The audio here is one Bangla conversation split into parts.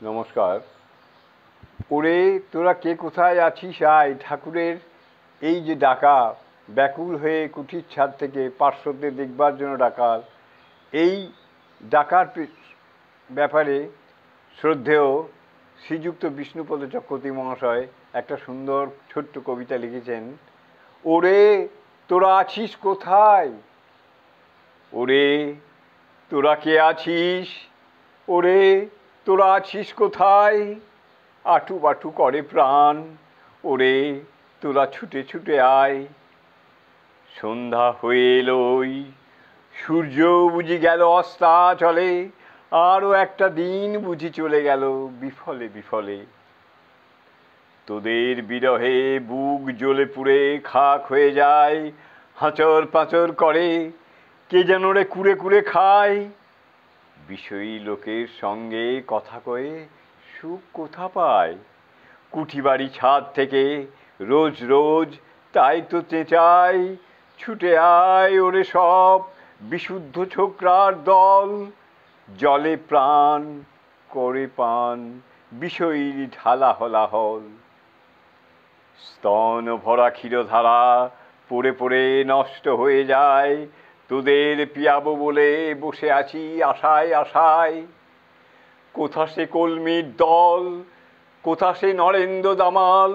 নমস্কার। ওরে তোরা কে কোথায় আছিস আয়, ঠাকুরের এই যে ডাকা, ব্যাকুল হয়ে কুঠির ছাদ থেকে পার্শ্বদের দেখবার জন্য ডাকা। এই ডাকার ব্যাপারে শ্রদ্ধেয় শ্রীযুক্ত বিষ্ণুপদ চক্রবর্তী মহাশয় একটা সুন্দর ছোট্ট কবিতা লিখেছেন। ওরে তোরা আছিস কোথায়, ওরে তোরা কে আছিস, ওরে তোরা আছিস কোথায়, আটু বাটু করে প্রাণ, ওরে তোরা ছুটে ছুটে আয়। সন্ধ্যা হয়ে এলোই, সূর্য বুঝি গেল অস্তাচলে, আরও একটা দিন বুঝি চলে গেল বিফলে বিফলে। তোদের বিরহে বুক জ্বলে পুড়ে খাক হয়ে যায়, হাঁচর পাঁচর করে কে যেন রে কুড়ে কুড়ে খায়। বিষয়ী লোকের সঙ্গে কথা কয়ে সুখ কোথা পায়, কুঠি বাড়ি ছাদ থেকে রোজ রোজ তাই তো চেঁচাই, ছুটে আয় ওরে সব বিশুদ্ধ ছোকরার দল, জলে প্রাণ করে পান বিষয়ীর ঢালা হলাহল। স্তন ভরা ক্ষীরধারা পড়ে পড়ে নষ্ট হয়ে যায়, তোদের পিয়াবো বলে বসে আছি আশায় আশায়। কোথা সে কলমির দল, কোথা সে নরেন্দ্র দামাল,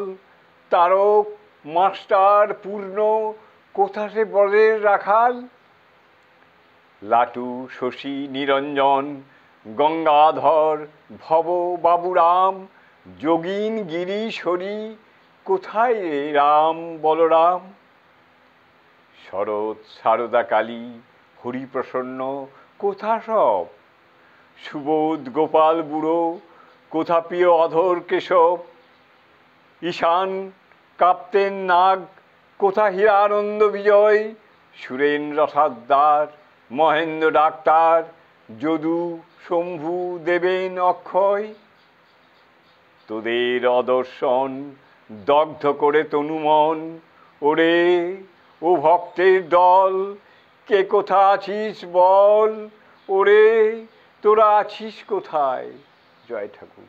তারক মাস্টার পূর্ণ, কোথা সে বরের রাখাল। লাটু শশী নিরঞ্জন গঙ্গাধর ভব বাবুরাম, যোগীন গিরিশ হরি, কোথায় রে রাম বলরাম। শরৎ সারদা কালী হরিপ্রসন্ন কোথা সব, সুবোধ গোপাল বুড়ো কোথা প্রিয় অধর কেশব। ঈশান কাপ্তেন নাগ কোথা হীরানন্দ বিজয়, সুরেন রসাদ্দার মহেন্দ্র ডাক্তার, যদু শম্ভু দেবেন অক্ষয়। তোদের অদর্শন দগ্ধ করে তনুমন, ওরে ও ভক্তের দল কে কোথা আছিস বল, ওরে তোরা আছিস কোথায়। জয় ঠাকুর।